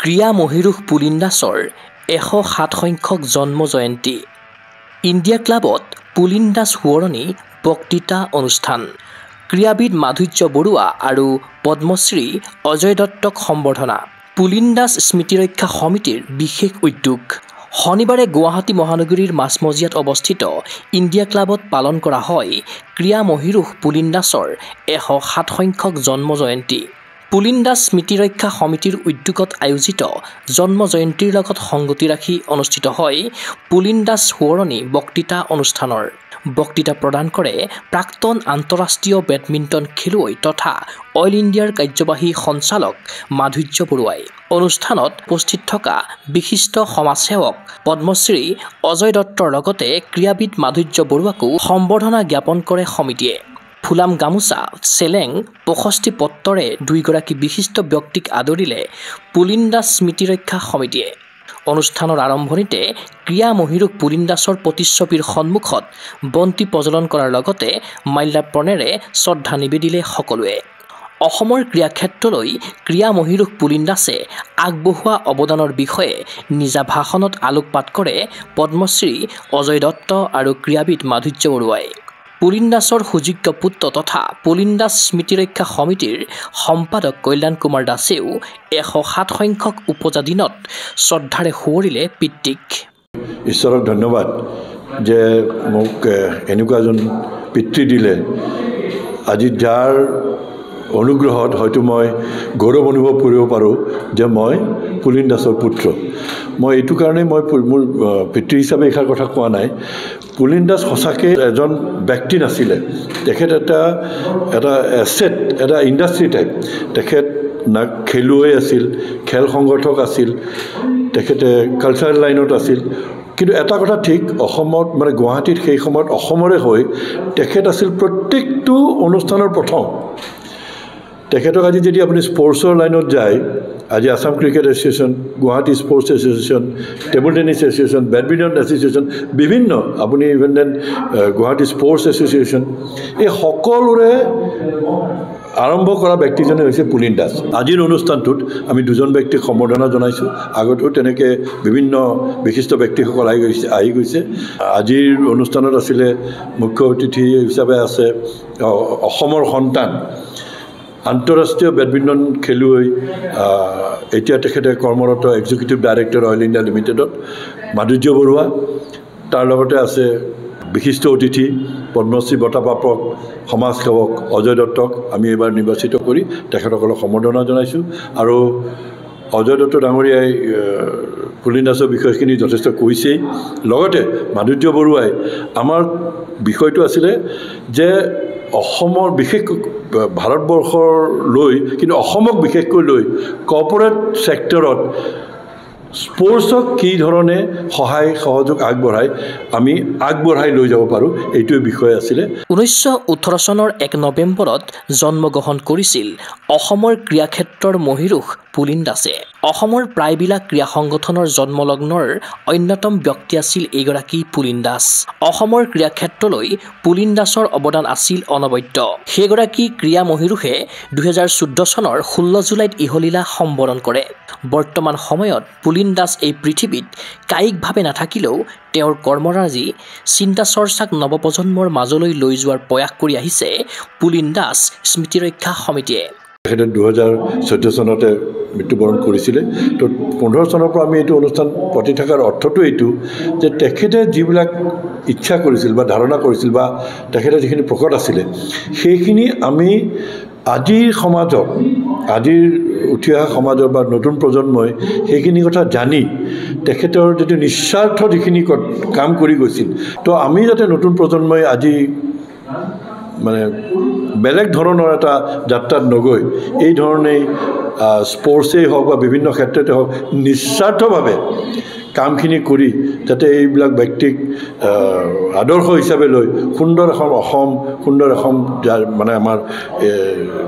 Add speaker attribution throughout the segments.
Speaker 1: ক্ৰীড়া মহীৰূহ পুলিন দাসৰ 107 সংখ্যক জন্ম জয়ন্তী। ইণ্ডিয়া ক্লাবত পুলিন দাস সোঁৱৰণী বক্তৃতা অনুষ্ঠান। ক্ৰীড়াবিদ মাধুৰ্য বৰুৱা আৰু পদ্মশ্ৰী অজয় দত্তক সম্বৰ্ধনা। পুলিন দাস স্মৃতিৰক্ষা সমিতিৰ বিশেষ উদ্যোগ। শনিবাৰে গুৱাহাটী মহানগৰীৰ মাজমজিয়াত অৱস্থিত ইণ্ডিয়া ক্লাবত পালন কৰা হয় ক্ৰীড়া মহীৰূহ পুলিন দাসৰ 107 সংখ্যক জন্ম জয়ন্তী। পুলিন দাস স্মৃতিৰক্ষা সমিতিৰ উদ্যোগত আয়োজিত জন্ম জয়ন্তীৰ লগত সংগতি ৰাখি অনুষ্ঠিত হয় পুলিন দাস সোঁৱৰণী বক্তৃতা অনুষ্ঠানৰ। বক্তৃতা প্ৰদান কৰে প্ৰাক্তন আন্তঃৰাষ্ট্ৰীয় বেডমিণ্টন খেলুৱৈ তথা অইল ইণ্ডিয়াৰ কাৰ্যবাহী সঞ্চালক মাধুৰ্য বৰুৱাই। অনুষ্ঠানত উপস্থিত থকা বিশিষ্ট সমাজসেৱক পদ্মশ্ৰী অজয় দত্তৰ লগতে ক্ৰীড়াবিদ মাধুৰ্য বৰুৱাকো সম্বৰ্ধনা জ্ঞাপন কৰে সমিতিয়ে। ফুলাম গামোচা, চেলেং, প্ৰশস্তি পত্ৰৰে দুইগৰাকী বিশিষ্ট ব্যক্তিক আদৰিলে পুলিন দাস স্মৃতিৰক্ষা সমিতিয়ে। অনুষ্ঠানৰ আৰম্ভণিতে ক্ৰীড়া মহীৰূহ পুলিন দাসৰ প্ৰতিচ্ছবিৰ সন্মুখত বন্তি প্ৰজ্বলন কৰাৰ লগতে মাল্যাৰ্পণেৰে শ্ৰদ্ধা নিবেদিলে সকলোৱে। অসমৰ ক্ৰীড়া ক্ষেত্ৰলৈ ক্ৰীড়া মহীৰূহ পুলিন দাসে আগবঢ়োৱা অৱদানৰ বিষয়ে নিজা ভাষণত আলোকপাত কৰে পদ্মশ্ৰী অজয় দত্ত আৰু ক্ৰীড়াবিদ মাধুৰ্য বৰুৱাই। পুলিন দাসৰ সুযোগ্য পুত্ৰ তথা পুলিন দাস স্মৃতিৰক্ষা সমিতিৰ সম্পাদক কল্যাণ কুমাৰ দাসেও 107 সংখ্যক উপজা দিনত শ্ৰদ্ধাৰে সোঁৱৰিলে পিতৃক।
Speaker 2: ঈশ্বৰক ধন্যবাদ যে মোক এনেকুৱা এজন পিতৃ দিলে, আজি যাৰ অনুগ্ৰহত হয়তো মই গৌৰৱ অনুভৱ কৰিব পাৰোঁ যে মই পুলিন দাসৰ পুত্ৰ। মই এইটো কাৰণেই মই মোৰ পিতৃ হিচাপে এইষাৰ কথা কোৱা নাই। পুলিন দাস সঁচাকৈ এজন ব্যক্তি নাছিলে, তেখেত এটা এছেট, এটা ইণ্ডাষ্ট্ৰী টাইপ। তেখেত খেলুৱৈ আছিল, খেল সংগঠক আছিল, তেখেতে কালচাৰেল লাইনত আছিল। কিন্তু এটা কথা ঠিক, অসমত মানে গুৱাহাটীত সেই সময়ত অসমৰে হৈ তেখেত আছিল প্ৰত্যেকটো অনুষ্ঠানৰ প্ৰথম। তেখেতক আজি যদি আপুনি স্পৰ্টছৰ লাইনত যায়, আজি Assam cricket association, Guwahati sports association, table tennis association, badminton association, বিভিন্ন আপুনি even then Guwahati sports association, এই সকলোৰে আৰম্ভ কৰা ব্যক্তিজনে হৈছে পুলিন দাস। আজিৰ অনুষ্ঠানটোত আমি দুজন ব্যক্তিক সম্বৰ্ধনা জনাইছোঁ। আগতেও তেনেকৈ বিভিন্ন বিশিষ্ট ব্যক্তিসকল আহি গৈছে। আজিৰ অনুষ্ঠানত আছিলে মুখ্য অতিথি হিচাপে আছে অসমৰ সন্তান, আন্তঃৰাষ্ট্ৰীয় বেডমিণ্টন খেলুৱৈ, এতিয়া তেখেতে কৰ্মৰত এক্সিকিউটিভ ডাইৰেক্টৰ অইল ইণ্ডিয়া লিমিটেডত মাধুৰ্য বৰুৱা। তাৰ লগতে আছে বিশিষ্ট অতিথি পদ্মশ্ৰী বঁটা প্ৰাপক সমাজসেৱক অজয় দত্তক আমি এইবাৰ নিৰ্বাচিত কৰি তেখেতসকলক সম্বৰ্ধনা জনাইছোঁ। আৰু অজয় দত্ত ডাঙৰীয়াই পুলিন দাসৰ বিষয়খিনি যথেষ্ট কৈছেই। লগতে মাধুৰ্য বৰুৱাই আমাৰ বিষয়টো আছিলে যে অসমৰ বিশেষকৈ ভাৰতবৰ্ষৰ লৈ, কিন্তু অসমক বিশেষকৈ লৈ কৰ্পৰেট ছেক্টৰত স্পৰ্টছক কি ধৰণে সহায় সহযোগ আমি আগবঢ়াই লৈ যাব পাৰোঁ, এইটোৱে বিষয় আছিলে।
Speaker 1: 1918 চনৰ 1 নৱেম্বৰত জন্মগ্ৰহণ কৰিছিল অসমৰ ক্ৰীড়া ক্ষেত্ৰৰ মহীৰূহ পুলিন দাসে। অসমৰ প্ৰায়বিলাক ক্ৰীড়া সংগঠনৰ জন্মলগ্নৰ অন্যতম ব্যক্তি আছিল এইগৰাকী পুলিন দাস। অসমৰ ক্ৰীড়া ক্ষেত্ৰলৈ পুলিন দাসৰ অৱদান আছিল অনবদ্য। সেইগৰাকী ক্ৰীড়া মহীৰূহে 2014 চনৰ 16 জুলাইত ইহলীলা সম্বৰণ কৰে। বৰ্তমান সময়ত পুলিন দাস এই পৃথিৱীত কায়িকভাৱে নাথাকিলেও তেওঁৰ কৰ্মৰাজি, চিন্তা চৰ্চাক নৱপ্ৰজন্মৰ মাজলৈ লৈ যোৱাৰ প্ৰয়াস কৰি আহিছে পুলিন দাস স্মৃতিৰক্ষা সমিতিয়ে।
Speaker 2: তেখেতে 2014 চনতে মৃত্যুবৰণ কৰিছিলে। তো 15 চনৰ পৰা আমি এইটো অনুষ্ঠান পাতি থকাৰ অৰ্থটো এইটো যে তেখেতে যিবিলাক ইচ্ছা কৰিছিল বা ধাৰণা কৰিছিল বা তেখেতে যিখিনি প্ৰকট আছিলে, সেইখিনি আমি আজিৰ সমাজত, আজিৰ উঠি অহা সমাজৰ বা নতুন প্ৰজন্মই সেইখিনি কথা জানি তেখেতৰ যিটো নিস্বাৰ্থ যিখিনি কাম কৰি গৈছিল, তো আমি যাতে নতুন প্ৰজন্মই আজি মানে বেলেগ ধৰণৰ এটা যাত্ৰাত নগৈ এই ধৰণেই স্পৰ্টছেই হওক বা বিভিন্ন ক্ষেত্ৰতে হওক নিস্বাৰ্থভাৱে কামখিনি কৰি যাতে এইবিলাক ব্যক্তিক আদৰ্শ হিচাপে লৈ সুন্দৰ এখন অসম, সুন্দৰ এখন মানে আমাৰ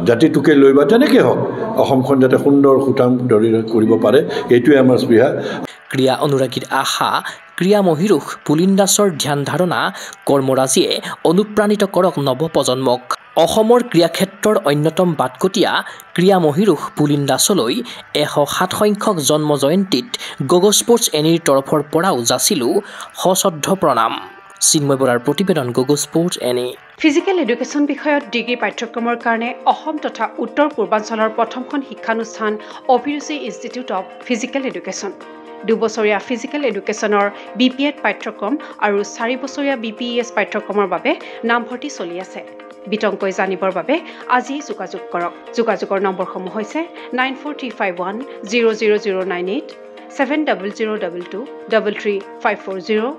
Speaker 2: জাতিটোকে লৈ বা যেনেকৈ হওক অসমখন যাতে সুন্দৰ সুঠাম ধৰি কৰিব পাৰে, এইটোৱে আমাৰ স্পৃহা।
Speaker 1: ক্ৰীড়া অনুৰাগীৰ আশা, ক্ৰীড়া মহীৰূহ পুলিন দাসৰ ধ্যান ধাৰণা কৰ্মৰাজিয়ে অনুপ্ৰাণিত কৰক নৱপ্ৰজন্মক। অসমৰ ক্ৰীড়াক্ষেত্ৰৰ অন্যতম বাটকটীয়া ক্ৰীড়া মহীৰূহ পুলিন দাসলৈ 107 সংখ্যক জন্ম জয়ন্তীত গগ' স্পৰ্টছ এনিৰ তৰফৰ পৰাও যাচিলোঁ সশ্ৰদ্ধ প্ৰণাম। চিন্ময় বৰাৰ প্ৰতিবেদন গগ' স্পৰ্টছ এনি।
Speaker 3: ফিজিকেল এডুকেশ্যন বিষয়ত ডিগ্ৰী পাঠ্যক্ৰমৰ কাৰণে অসম তথা উত্তৰ পূৰ্বাঞ্চলৰ প্ৰথমখন শিক্ষানুষ্ঠান অভিৰুচি ইনষ্টিটিউট অৱ ফিজিকেল এডুকেশ্যন। 2 বছৰীয়া ফিজিকেল এডুকেশ্যনৰ BPEd পাঠ্যক্ৰম আৰু 4 বছৰীয়া BPES পাঠ্যক্ৰমৰ বাবে নামভৰ্তি চলি আছে। বিতংকৈ জানিবৰ বাবে আজি যোগাযোগ কৰক। যোগাযোগৰ নম্বৰসমূহ হৈছে 9435100098, 7002233540,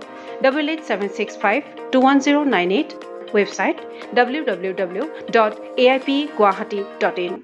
Speaker 3: 88765210998, ৱেবছাইট www.aipguwahati.in।